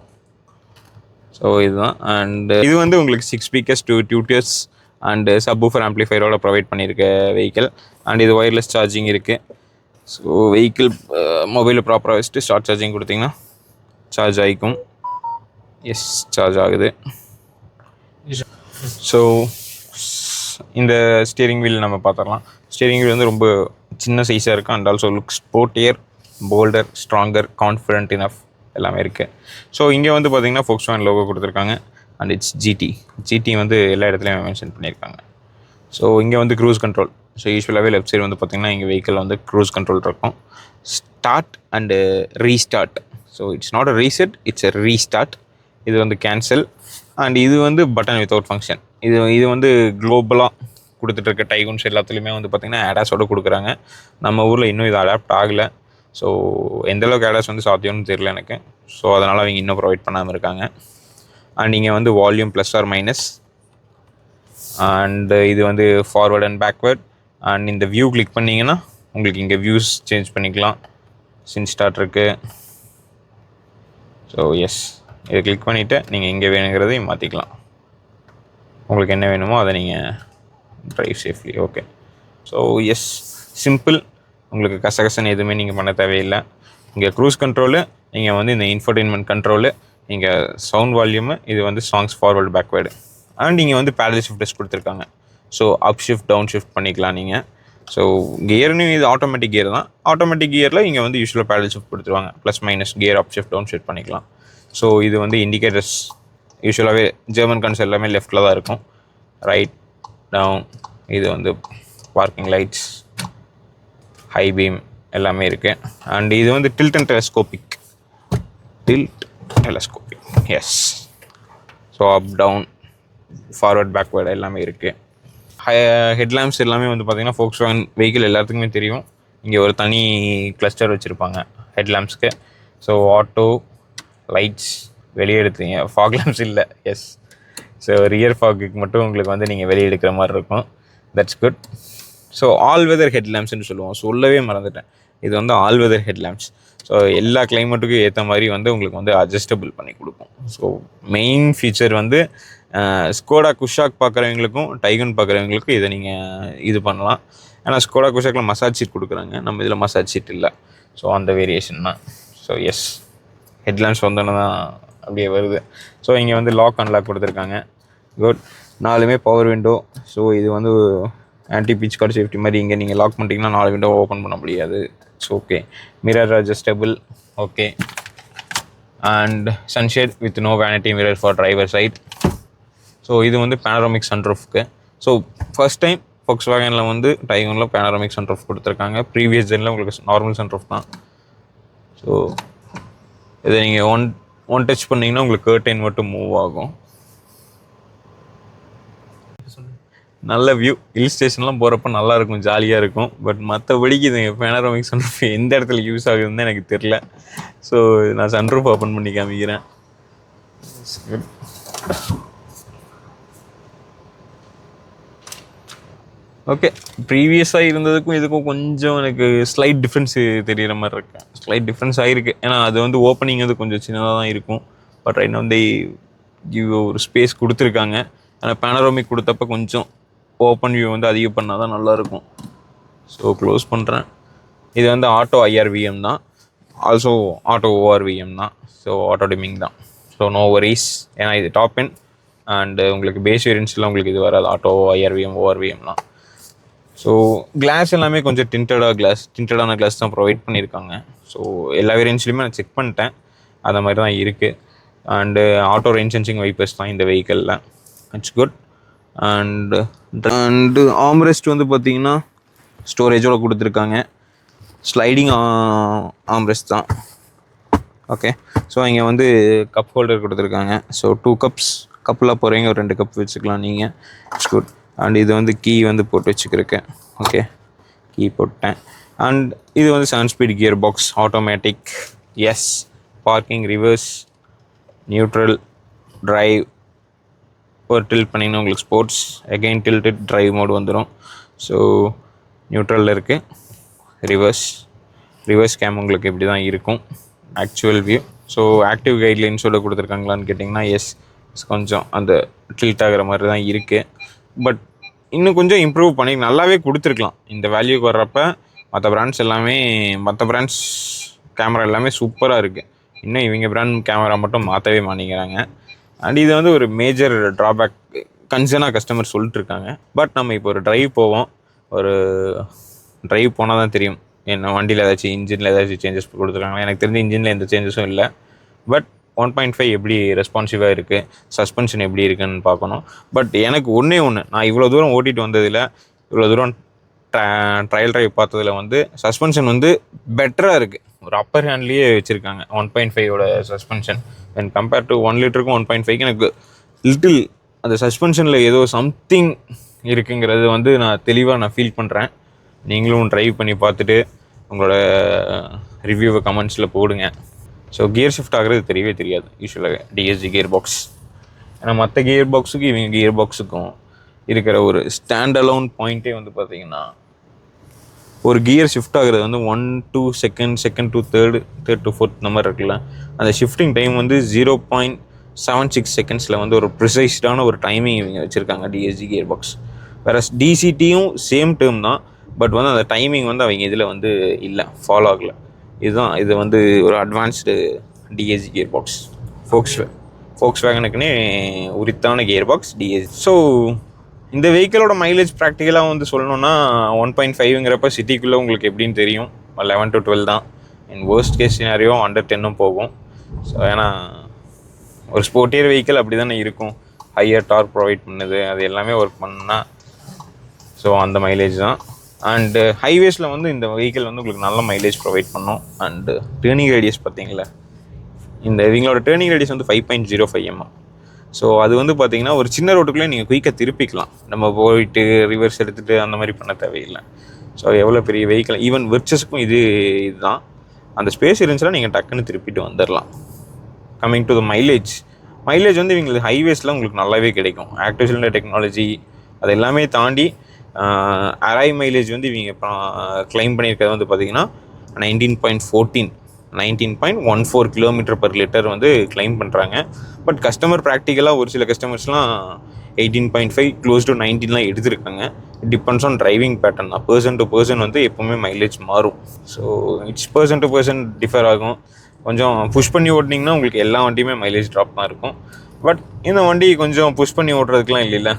So இதுதான். அண்டு இது வந்து உங்களுக்கு 6 ஸ்பீக்கர்ஸ், 2 டியூட்டர்ஸ் அண்டு சப்வூஃபர் ஆம்ப்ளிஃபையரோட ப்ரொவைட் பண்ணியிருக்க வெஹிக்கிள். அண்ட் இது ஒயர்லெஸ் சார்ஜிங் இருக்குது. ஸோ வெஹிக்கிள் மொபைலில் ப்ராப்பராக வச்சுட்டு ஷார்ட் சார்ஜிங் கொடுத்திங்கன்னா சார்ஜ் ஆகிக்கும். எஸ், சார்ஜ் ஆகுது. ஸோ இந்த ஸ்டியரிங் வீல் நம்ம பார்த்துடலாம். ஸ்டியரிங் வீல் வந்து ரொம்ப சின்ன சைஸாக இருக்குது. And also looks sportier, bolder, stronger, confident enough எல்லாமே இருக்குது. ஸோ இங்கே வந்து பார்த்திங்கன்னா Volkswagen லோகோ கொடுத்துருக்காங்க. அண்ட் இட்ஸ் ஜிடி வந்து எல்லா இடத்துலையும் மென்ஷன் பண்ணியிருக்காங்க. ஸோ இங்கே வந்து க்ரூஸ் கண்ட்ரோல். ஸோ யூஸ்வலாகவே லெஃப்ட் சைடு வந்து பார்த்திங்கன்னா இங்கே வெஹிக்கிள் வந்து க்ரூஸ் கண்ட்ரோல் இருக்கும். Start and restart. So it's not a reset, it's a restart. இது வந்து கேன்சல். அண்ட் இது வந்து பட்டன் வித்தவுட் ஃபங்க்ஷன். இது வந்து குளோபலாக கொடுத்துட்ருக்க டைகூன்ஸ் எல்லாத்துலேயுமே வந்து பார்த்திங்கன்னா ADASஓடு கொடுக்குறாங்க. நம்ம ஊரில் இன்னும் இது அடாப்ட் ஆகலை. ஸோ எந்தளவுக்கு ADAS வந்து சாத்தியம்னு தெரியல எனக்கு. ஸோ அதனால் அவங்க இன்னும் ப்ரொவைட் பண்ணாமல் இருக்காங்க. அண்ட் இங்கே வந்து volume plus or minus. And இது வந்து ஃபார்வர்ட் அண்ட் பேக்வேர்ட். அண்ட் இந்த வியூ கிளிக் பண்ணிங்கன்னா உங்களுக்கு இங்கே வியூஸ் சேஞ்ச் பண்ணிக்கலாம். சின் ஸ்டார்ட் இருக்குது. ஸோ எஸ், இதை கிளிக் பண்ணிவிட்டு நீங்கள் எங்கே வேணுங்கிறதையும் மாற்றிக்கலாம். உங்களுக்கு என்ன வேணுமோ அதை நீங்கள் drive safely. Okay. So yes, simple. உங்களுக்கு கசகசன்னு எதுவுமே நீங்கள் பண்ண தேவையில்லை. இங்கே க்ரூஸ் கண்ட்ரோலு, நீங்கள் வந்து இந்த இன்ஃபர்டெயின்மெண்ட் கண்ட்ரோலு, இங்கே சவுண்ட் வால்யூமு, இது வந்து சாங்ஸ் ஃபார்வர்டு பேக்வேர்டு. அண்ட் இங்கே வந்து பேடல் ஷிஃப்டர்ஸ் கொடுத்துருக்காங்க. So up shift, down shift பண்ணிக்கலாம் நீங்கள். ஸோ கியர்னு இது ஆட்டோமேட்டிக் கியர் தான். ஆட்டோமேட்டிக் கியரில் இங்கே வந்து யூஸ்வலாக பேடல் ஷிஃப்ட் கொடுத்துருவாங்க. Plus minus gear up shift, down shift பண்ணிக்கலாம். ஸோ இது வந்து இண்டிகேட்டர்ஸ் யூஸ்வலாகவே ஜெர்மன் கன்ஸ் எல்லாமே லெஃப்டில் தான் இருக்கும். Right, down. இது வந்து பார்க்கிங் லைட்ஸ், ஹை பீம் எல்லாமே இருக்குது. அண்ட் இது வந்து tilt and telescopic. Yes. So up, down, forward, backward எல்லாமே இருக்குது. ஹெட்லாம்ப்ஸ் எல்லாமே வந்து பார்த்திங்கன்னா Volkswagen வெஹிக்கிள் எல்லாத்துக்குமே தெரியும். இங்கே ஒரு தனி கிளஸ்டர் வச்சுருப்பாங்க ஹெட்லாம்ப்ஸ்க்கு. ஸோ ஆட்டோ லைட்ஸ் வெளியே எடுத்தீங்க, ஃபாக் லேம்ப்ஸ் இல்லை. எஸ். ஸோ ரியர் ஃபாக்குக்கு மட்டும் உங்களுக்கு வந்து நீங்கள் வெளியே எடுக்கிற மாதிரி இருக்கும். That's good. So all weather ஹெட்லாம்ப்ஸ்ன்னு சொல்லுவோம். சொல்லவே மறந்துட்டேன். இது வந்து ஆல் வெதர் ஹெட்லாம்ப்ஸ். ஸோ எல்லா கிளைமேட்டுக்கும் ஏற்ற மாதிரி வந்து உங்களுக்கு வந்து அட்ஜஸ்டபிள் பண்ணி கொடுக்கும். ஸோ மெயின் ஃபீச்சர் வந்து ஸ்கோடா குஷாக் பார்க்குறவங்களுக்கும் டைகூன் பார்க்குறவங்களுக்கும் இதை நீங்கள் இது பண்ணலாம். ஏன்னா ஸ்கோடா குஷாக்கில் மசாஜ் சீட் கொடுக்குறாங்க, நம்ம இதில் மசாஜ் சீட் இல்லை. ஸோ அந்த வேரியேஷன் தான். ஸோ எஸ், ஹெட்லாம்ப்ஸ் வந்தோன்னு தான் அப்படியே வருது. ஸோ இங்கே வந்து லாக் அன்லாக் கொடுத்துருக்காங்க. குட். 4மே பவர் விண்டோ. ஸோ இது வந்து ஆன்டி பீச் கார்டு சேஃப்டி மாதிரி. இங்கே நீங்கள் லாக் பண்ணிட்டீங்கன்னா 4 விண்டோ ஓப்பன் பண்ண முடியாது. It's okay. Mirror adjustable. Okay. And sunshade with no vanity mirror for driver side. So இது வந்து பேனராமிக் சன்ரூஃப்க்கு. ஸோ ஃபர்ஸ்ட் டைம் Volkswagenல வந்து டைகூனில் பேனராமிக் சன்ரூஃப் கொடுத்துருக்காங்க. ப்ரீவியஸ் ஜெனில் உங்களுக்கு நார்மல் சன்ரூஃப் தான். ஸோ இதை நீங்கள் ஒன் டச் பண்ணிங்கன்னா உங்களுக்கு கர்டைன் மட்டும் மூவ் ஆகும். நல்ல வியூ. ஹில் ஸ்டேஷன்லாம் போகிறப்ப நல்லாயிருக்கும், ஜாலியாக இருக்கும். பட் மற்றபடிக்கு இது பேனராமிக் சன்ரூஃப் எந்த இடத்துல யூஸ் ஆகுதுன்னு எனக்கு தெரில. ஸோ நான் சன்ரூஃப் ஓப்பன் பண்ணி காமிக்கிறேன். ஓகே, ப்ரீவியஸாக இருந்ததுக்கும் இதுக்கும் கொஞ்சம் எனக்கு ஸ்லைட் டிஃப்ரென்ஸு தெரிகிற மாதிரி இருக்கு. ஸ்லைட் டிஃப்ரென்ஸ் ஆகிருக்கு. ஏன்னா அது வந்து ஓப்பனிங் வந்து கொஞ்சம் சின்னதாக தான் இருக்கும். பட் ரைட் வந்து கிவ் ஒரு ஸ்பேஸ் கொடுத்துருக்காங்க. ஆனால் பேனரோமிக் கொடுத்தப்ப கொஞ்சம் ஓப்பன் வியூ வந்து அதிகம் பண்ணால் தான் நல்லாயிருக்கும். ஸோ க்ளோஸ் பண்ணுறேன். இது வந்து ஆட்டோ IRVM தான், ஆல்சோ ஆட்டோ ORVM தான். ஸோ ஆட்டோ டிமிங் தான். ஸோ நோ வரிஸ், ஏன்னா இது டாப் எண்ட் அண்டு உங்களுக்கு பேஸ் வேரியன்ட்ஸில் உங்களுக்கு இது வராது ஆட்டோ IRVM ORVMலாம். ஸோ கிளாஸ் எல்லாமே கொஞ்சம் டிண்டடான கிளாஸ் தான் ப்ரொவைட் பண்ணியிருக்காங்க. ஸோ எல்லா வேரியன்ட்ஸ்லையுமே நான் செக் பண்ணிட்டேன், அந்த மாதிரி தான் இருக்குது. And auto rain sensing wipers தான் இந்த வெஹிக்கிளில். It's good. அண்டு ஆம்ரெஸ்ட் வந்து பார்த்திங்கன்னா ஸ்டோரேஜோடு கொடுத்துருக்காங்க. ஸ்லைடிங் ஆம்ரெஸ்ட் தான். ஓகே, ஸோ இங்கே வந்து கப் ஹோல்டர் கொடுத்துருக்காங்க. ஸோ 2 கப்ஸ், கப்பில் போகிறீங்க ஒரு 2 கப் வச்சுக்கலாம் நீங்கள். It's good. அண்ட் இது வந்து கீ வந்து போட்டு வச்சுக்கிறேன். ஓகே, கீ போட்டேன். அண்ட் இது வந்து 7 speed gear box, automatic. Yes, parking, reverse, neutral, drive. ஒரு டில்ட் பண்ணிங்கன்னா உங்களுக்கு sports, again tilted drive mode வந்துடும். ஸோ நியூட்ரலில் இருக்குது. ரிவர்ஸ் கேம் உங்களுக்கு இப்படி தான் இருக்கும் ஆக்சுவல் வியூ. ஸோ ஆக்டிவ் கைட்லைன்ஸோடு கொடுத்துருக்காங்களான்னு கேட்டிங்கன்னா எஸ், கொஞ்சம் அந்த டில்ட் ஆகிற மாதிரி தான் இருக்குது. பட் இன்னும் கொஞ்சம் இம்ப்ரூவ் பண்ணி நல்லாவே கொடுத்துருக்கலாம். இந்த வேல்யூக்கு வர்றப்ப மற்ற பிராண்ட்ஸ் கேமரா எல்லாமே சூப்பராக இருக்குது. இன்னும் இவங்க பிராண்ட் கேமரா மட்டும் மாற்றவே மாட்டேங்கிறாங்க. அண்ட் இது வந்து ஒரு மேஜர் ட்ராபேக் கன்சர்னாக கஸ்டமர் சொல்லிட்டுருக்காங்க. பட் நம்ம இப்போ ஒரு ட்ரைவ் போனால் தான் தெரியும் என்ன வண்டியில் ஏதாச்சும் இன்ஜினில் ஏதாச்சும் சேஞ்சஸ் கொடுத்துருக்காங்க. எனக்கு தெரிஞ்ச இன்ஜினில் எந்த சேஞ்சஸும் இல்லை. பட் 1.5 எப்படி ரெஸ்பான்சிவாக இருக்குது, சஸ்பென்ஷன் எப்படி இருக்குன்னு பார்க்கணும். பட் எனக்கு ஒன்று நான் இவ்வளோ தூரம் ஓட்டிகிட்டு வந்ததில், இவ்வளோ தூரம் ட்ரையல் ட்ரைவ் பார்த்ததில் வந்து சஸ்பென்ஷன் வந்து பெட்டராக இருக்குது. ஒரு அப்பர் ஹேண்ட்லேயே வச்சுருக்காங்க 1.5ஓட சஸ்பென்ஷன். அண்ட் கம்பேர் டு 1 லிட்டருக்கும் 1.5க்கு எனக்கு லிட்டில் அந்த சஸ்பென்ஷனில் ஏதோ சம்திங் இருக்குங்கிறது வந்து நான் ஃபீல் பண்ணுறேன். நீங்களும் ட்ரைவ் பண்ணி பார்த்துட்டு உங்களோட ரிவ்யூவை கமெண்ட்ஸில் போடுங்க. ஸோ கியர் ஷிஃப்ட் ஆகிறது தெரியவே தெரியாது யூஸ்வலாக DSG கியர் பாக்ஸ். ஏன்னா மற்ற கியர் பாக்ஸுக்கும் இவங்க கியர் பாக்ஸுக்கும் இருக்கிற ஒரு ஸ்டாண்ட் அலோன் பாயிண்ட்டே வந்து பார்த்திங்கன்னா, ஒரு கியர் ஷிஃப்ட் ஆகிறது வந்து 1 to 2 to 3 to 4 இந்த மாதிரி இருக்குல்ல, அந்த ஷிஃப்டிங் டைம் வந்து 0.76 செகண்ட்ஸில் வந்து ஒரு ப்ரிசைஸ்டான ஒரு டைமிங் இவங்க வச்சுருக்காங்க DSG கியர் பாக்ஸ். வேறு DCTயும் சேம் டேர்ம் தான். பட் வந்து அந்த டைமிங் வந்து அவங்க இதில் வந்து இல்லை, ஃபாலோ ஆகலை. இது வந்து ஒரு அட்வான்ஸ்டு DSG கியர் பாக்ஸ். ஃபோக்ஸ் வேகனுக்குன்னே உரித்தான கியர் பாக்ஸ் DSG. ஸோ இந்த வெஹிக்கிளோட மைலேஜ் ப்ராக்டிக்கலாக வந்து சொல்லணுன்னா 1.5ங்கிறப்ப சிட்டிக்குள்ளே உங்களுக்கு எப்படின்னு தெரியும், 11 to 12 தான். இன் வேர்ஸ்ட் கேஸ் சினாரியோ அண்டர் 10 போகும். ஸோ ஏன்னா ஒரு ஸ்போர்ட்டியர் வெஹிக்கிள் அப்படி தானே இருக்கும், ஹையர் டார்க் ப்ரொவைட் பண்ணுது, அது எல்லாமே ஒர்க் பண்ணுன்னா ஸோ அந்த மைலேஜ் தான். அண்டு ஹைவேஸில் வந்து இந்த வெஹிக்கிள் வந்து உங்களுக்கு நல்ல மைலேஜ் ப்ரொவைட் பண்ணும். அண்டு டேர்னிங் ரேடியஸ் பார்த்தீங்களா, இவங்களோட டேர்னிங் ரேடியஸ் வந்து 5.05 mm. ஸோ அது வந்து பார்த்தீங்கன்னா ஒரு சின்ன ரோட்டுக்குள்ளே நீங்கள் குயிக்காக திருப்பிக்கலாம். நம்ம போயிட்டு ரிவர்ஸ் எடுத்துகிட்டு அந்த மாதிரி பண்ண தேவையில்லை. ஸோ எவ்வளோ பெரிய வெஹிக்கிள், ஈவன் விர்ச்சஸுக்கும் இதுதான் அந்த ஸ்பேஸ் இருந்துச்சுன்னா நீங்கள் டக்குன்னு திருப்பிட்டு வந்துடலாம். கம்மிங் டு த மைலேஜ் வந்து இவங்களுக்கு ஹைவேஸில் உங்களுக்கு நல்லாவே கிடைக்கும். ஆக்டிவ் சிலிண்டர் டெக்னாலஜி அது எல்லாமே தாண்டி அரை மைலேஜ் வந்து இவங்க கிளைம் பண்ணியிருக்கிறது வந்து பார்த்திங்கன்னா 19.14 km/L வந்து கிளைம் பண்ணுறாங்க. பட் கஸ்டமர் ப்ராக்டிக்கலாக ஒரு சில கஸ்டமர்ஸ்லாம் 18.5 க்ளோஸ் டு 19 எடுத்திருக்காங்க. டிபெண்ட்ஸ் ஆன் டிரைவிங் பேட்டர்ன் தான். பர்சன் டு பர்சன் வந்து எப்போவுமே மைலேஜ் மாறும். So it's person to person differ ஆகும். கொஞ்சம் புஷ் பண்ணி ஓட்டினீங்கன்னா உங்களுக்கு எல்லா வண்டியுமே மைலேஜ் ட்ராப் தான் இருக்கும். பட் இந்த வண்டி கொஞ்சம் புஷ் பண்ணி ஓட்டுறதுக்குலாம் இல்லை,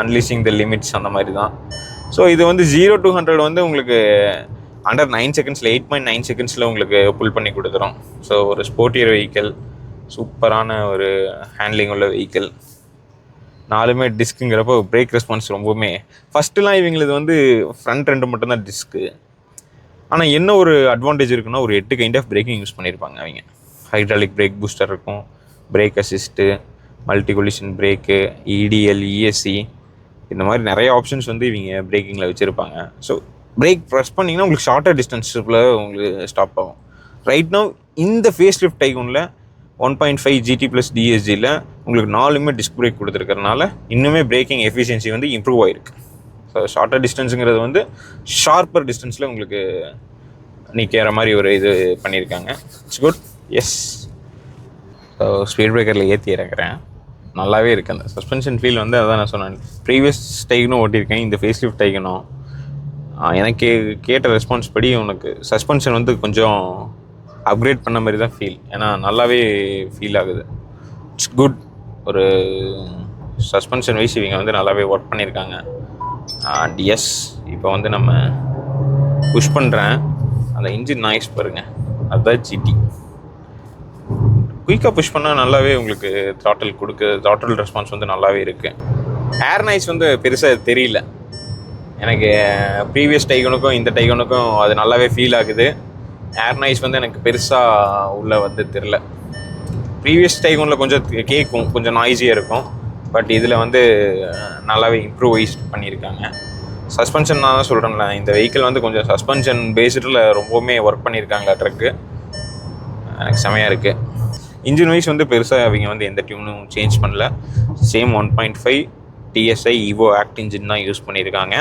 அன்லீசிங் த லிமிட்ஸ் அந்த மாதிரி தான். ஸோ இது வந்து 0 to 100 வந்து உங்களுக்கு அண்டர் 9 செகண்ட்ஸில் 8.9 செகண்ட்ஸில் உங்களுக்கு புல் பண்ணி கொடுத்துரும். ஸோ ஒரு ஸ்போர்ட்டியர் வெஹிக்கிள், சூப்பரான ஒரு ஹேண்ட்லிங் உள்ள வெஹிக்கிள். 4மே டிஸ்க்குங்கிறப்போ பிரேக் ரெஸ்பான்ஸ் ரொம்பவுமே, ஃபஸ்ட்டுலாம் இவங்களுக்கு வந்து ஃப்ரண்ட் 2 மட்டும்தான் டிஸ்க்கு. ஆனால் என்ன ஒரு அட்வான்டேஜ் இருக்குன்னா ஒரு 8 கைண்ட் ஆஃப் பிரேக்கிங் யூஸ் பண்ணியிருப்பாங்க அவங்க. ஹைட்ராலிக் பிரேக் பூஸ்டர் இருக்கும், brake assist, multi collision brake, EDL, ESC இந்த மாதிரி நிறைய ஆப்ஷன்ஸ் வந்து இவங்க பிரேக்கிங்கில் வச்சுருப்பாங்க. ஸோ பிரேக் ப்ரெஸ் பண்ணிங்கன்னா உங்களுக்கு ஷார்ட்டர் டிஸ்டன்ஸில் உங்களுக்கு ஸ்டாப் ஆகும். ரைட் நவ் இந்த ஃபேஸ் லிஃப்ட் டைகூனில் 1.5 GT + DSGயில் உங்களுக்கு 4மே டிஸ்க் பிரேக் கொடுத்துருக்கறனால இன்னுமே பிரேக்கிங் எஃபிஷியன்சி வந்து இம்ப்ரூவ் ஆகிருக்கு. ஸோ ஷார்ட்டர் டிஸ்டன்ஸுங்கிறது வந்து ஷார்ப்பர் டிஸ்டன்ஸில் உங்களுக்கு நிற்கிற மாதிரி ஒரு இது பண்ணியிருக்காங்க. It's good. Yes, so speed பிரேக்கரில் ஏற்றி இறக்குறேன். நல்லாவே இருக்குது அந்த சஸ்பென்ஷன் ஃபீல் வந்து. அதான் நான் சொன்னேன், ப்ரீவியஸ் டைகனும் ஓட்டியிருக்கேன், இந்த ஃபேஸ் லிஃப்ட் டைகனும். எனக்கு கேட்ட ரெஸ்பான்ஸ் படி உனக்கு சஸ்பென்ஷன் வந்து கொஞ்சம் அப்கிரேட் பண்ண மாதிரி தான் ஃபீல். ஏன்னா நல்லாவே ஃபீல் ஆகுது. It's good. ஒரு சஸ்பென்ஷன் வைஸ் இவங்க வந்து நல்லாவே ஒர்க் பண்ணியிருக்காங்க. அண்ட் எஸ், இப்போ வந்து நம்ம புஷ் பண்ணுறேன். அந்த இன்ஜின் நாய்ஸ் பாருங்கள், அதுதான் ஜிடி. குயிக்காக புஷ் பண்ணால் நல்லாவே உங்களுக்கு த்ராட்டில் ரெஸ்பான்ஸ் வந்து நல்லாவே இருக்குது. ஏர் நாய்ஸ் வந்து பெருசாக தெரியல எனக்கு. ப்ரீவியஸ் டைகனுக்கும் இந்த டைகனுக்கும் அது நல்லாவே ஃபீல் ஆகுது. ஏர் நாய்ஸ் வந்து எனக்கு பெருசாக உள்ளே வந்து தெரில. ப்ரீவியஸ் டைகனில் கொஞ்சம் கேட்கும், கொஞ்சம் நாய்ஸியாக இருக்கும். பட் இதில் வந்து நல்லாவே இம்ப்ரூவைஸ் பண்ணியிருக்காங்க. சஸ்பென்ஷன் நான் தான் சொல்கிறேன்ல, இந்த வெஹிக்கிள் வந்து கொஞ்சம் சஸ்பென்ஷன் பேஸ்டில் ரொம்பவுமே ஒர்க் பண்ணியிருக்காங்க. ட்ரக்கு எனக்கு செமையாக இருக்குது. இன்ஜின் வைஸ் வந்து பெருசாக அவங்க வந்து எந்த டியூனும் சேஞ்ச் பண்ணல. Same 1.5 TSI EVO act engine தான் யூஸ் பண்ணியிருக்காங்க.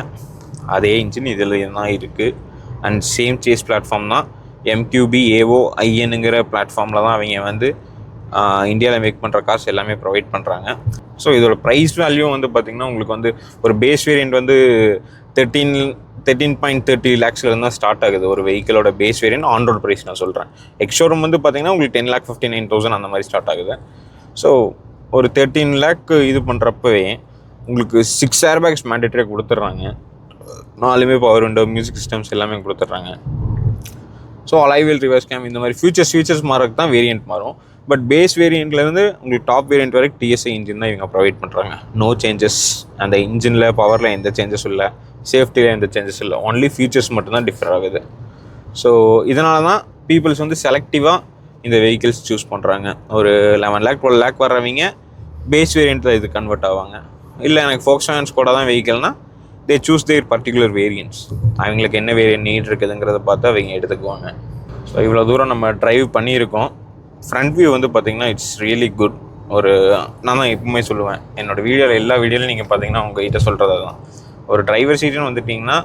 அதே இன்ஜின் இதில் தான் இருக்குது. அண்ட் சேம் சேஸ் பிளாட்ஃபார்ம் தான். MQB AO INங்கிற பிளாட்ஃபார்மில் தான் அவங்க வந்து இந்தியாவில் மேக் பண்ணுற கார்ஸ் எல்லாமே ப்ரொவைட் பண்ணுறாங்க. ஸோ இதோட ப்ரைஸ் வேல்யூ வந்து பார்த்திங்கன்னா உங்களுக்கு வந்து ஒரு பேஸ் வேரியண்ட் வந்து 13.30 lakhsலேருந்து தான் ஸ்டார்ட் ஆகுது ஒரு வெஹிக்கிளோட base variant. On road price நான் சொல்கிறேன். எக்ஸ்ஷோரூம் வந்து பார்த்திங்கன்னா உங்களுக்கு 10,59,000 அந்த மாதிரி ஸ்டார்ட் ஆகுது. ஸோ ஒரு 13 lakh இது பண்ணுறப்பவே உங்களுக்கு 6 airbags மேண்டேட்டரியாக கொடுத்துட்றாங்க. 4மே பவர் விண்டோ, மியூசிக் சிஸ்டம்ஸ் எல்லாமே கொடுத்துட்றாங்க. ஸோ அலைவீல், ரிவர்ஸ் கேம், இந்த மாதிரி ஃபீச்சர்ஸ் மாறக்கு தான் வேரியண்ட் மாறும். பட் பேஸ் வேரியண்ட்லேருந்து உங்களுக்கு டாப் வேரியண்ட் வரைக்கும் TSI இன்ஜின் தான் இவங்க ப்ரொவைட் பண்ணுறாங்க. No changes. அந்த இன்ஜினில், பவரில் எந்த சேஞ்சஸும் இல்லை, சேஃப்டியில் எந்த சேஞ்சஸும் இல்லை. ஒன்லி ஃபீச்சர்ஸ் மட்டும்தான் டிஃபர் ஆகுது. ஸோ இதனால தான் பீப்புள்ஸ் வந்து செலக்டிவாக இந்த வெஹிக்கிள்ஸ் சூஸ் பண்ணுறாங்க. ஒரு 11 lakh 12 lakh வர்றவங்க பேஸ் வேரியண்ட்டில் இது கன்வெர்ட் ஆவாங்க. இல்லை எனக்கு Volkswagen Skoda தான் வெஹிக்கிள்னா they choose their particular variants. அவங்களுக்கு என்ன வேரியன்ட் நீட் இருக்குதுங்கிறத பார்த்து அவங்க எடுத்துக்குவாங்க. ஸோ இவ்வளோ தூரம் நம்ம ட்ரைவ் பண்ணியிருக்கோம். ஃப்ரண்ட் வியூ வந்து பார்த்திங்கன்னா இட்ஸ் ரியலி குட். நான் தான் எப்பவுமே சொல்லுவேன், என்னோடய வீடியோவில் எல்லா வீடியோலையும் நீங்கள் பார்த்தீங்கன்னா உங்கள்கிட்ட சொல்கிறது தான், ஒரு டிரைவர் சீட்டுன்னு வந்துட்டிங்கன்னா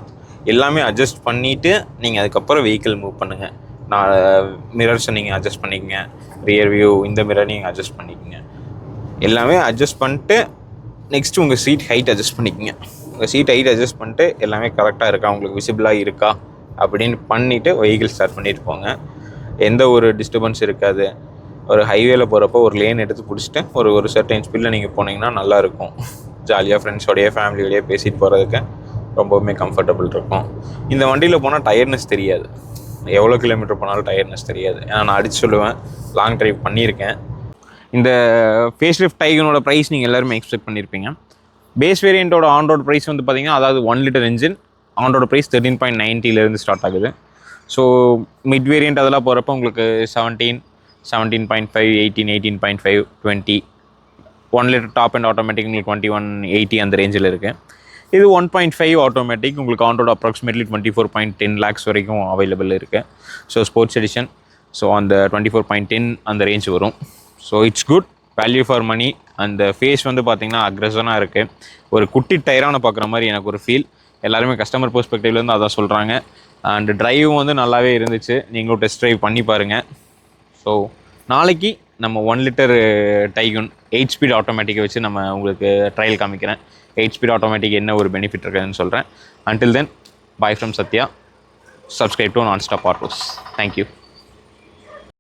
எல்லாமே அட்ஜஸ்ட் பண்ணிவிட்டு நீங்கள் அதுக்கப்புறம் வெஹிக்கிள் மூவ் பண்ணுங்கள். நான் மிரர்ஸை நீங்கள் அட்ஜஸ்ட் பண்ணிக்கங்க, ரியர் வியூ இந்த மிரர் நீங்கள் அட்ஜஸ்ட் பண்ணிக்கங்க. எல்லாமே அட்ஜஸ்ட் பண்ணிட்டு நெக்ஸ்ட்டு உங்கள் சீட் ஹைட் அட்ஜஸ்ட் பண்ணிக்கங்க. உங்கள் சீட் ஹைட் அட்ஜஸ்ட் பண்ணிட்டு எல்லாமே கரெக்டாக இருக்கா, உங்களுக்கு விசிபிளாக இருக்கா அப்படின்னு பண்ணிவிட்டு வெஹிக்கிள் ஸ்டார்ட் பண்ணிட்டு போங்க. எந்த ஒரு டிஸ்டர்பன்ஸ் இருக்காது. ஒரு ஹைவேல போகிறப்போ ஒரு லேன் எடுத்து பிடிச்சிட்டு ஒரு சர்டைன் ஸ்பீடில் நீங்கள் போனீங்கன்னா நல்லாயிருக்கும். ஜாலியாக ஃப்ரெண்ட்ஸோடையே ஃபேமிலியோடையே பேசிட்டு போகிறதுக்கு ரொம்பவுமே கம்ஃபர்டபுள் இருக்கும். இந்த வண்டியில் போனால் டயர்னஸ் தெரியாது. எவ்வளோ கிலோமீட்டர் போனாலும் டயர்னஸ் தெரியாது. ஏன்னா நான் அடித்து சொல்லுவேன், லாங் ட்ரைவ் பண்ணியிருக்கேன். இந்த ஃபேஸ் லிஃப்ட் டைகனோட ப்ரைஸ் நீங்கள் எல்லாருமே எக்ஸ்பெக்ட் பண்ணியிருப்பீங்க. பேஸ் வேரியண்ட்டோட ஆன் ரோட் ப்ரைஸ் வந்து பார்த்திங்கன்னா, அதாவது 1 liter engine on road price 13.90 start ஆகுது. ஸோ மிட் வேரியண்ட் அதெல்லாம் போகிறப்ப உங்களுக்கு 17, 17.5, 18, 18.5, 20. 1 liter டாப் அண்ட் ஆட்டோமேட்டிக் உங்களுக்கு 2180 அந்த ரேஞ்சில் இருக்குது. இது 1.5 ஆட்டோமேட்டிக் உங்களுக்கு ஆன் ரோட் அப்ராக்சிமேட்லி 24.10 lakhs வரைக்கும் அவைலபிள் இருக்குது. ஸோ ஸ்போர்ட்ஸ் எடிஷன், ஸோ அந்த 24.10 அந்த ரேஞ்ச் வரும். So it's good value for money. அந்த ஃபேஸ் வந்து பார்த்திங்கன்னா அக்ரெஷனாக இருக்குது. ஒரு குட்டி டயரான பார்க்குற மாதிரி எனக்கு ஒரு ஃபீல். எல்லாருமே கஸ்டமர் பெர்ஸ்பெக்டிவ்லேருந்து அதான் சொல்கிறாங்க. அண்ட் ட்ரைவும் வந்து நல்லாவே இருந்துச்சு. நீங்களும் டெஸ்ட் ட்ரைவ் பண்ணி பாருங்கள். ஸோ நாளைக்கு நம்ம 1 liter டைகன் 8 speed ஆட்டோமேட்டிக்கை வச்சு நம்ம உங்களுக்கு ட்ரையல் காமிக்கிறேன். 8 speed ஆட்டோமேட்டிக் என்ன ஒரு பெனிஃபிட் இருக்குதுன்னு சொல்கிறேன். Until then, bye from Satya. Subscribe to Non-Stop Autos. Thank you.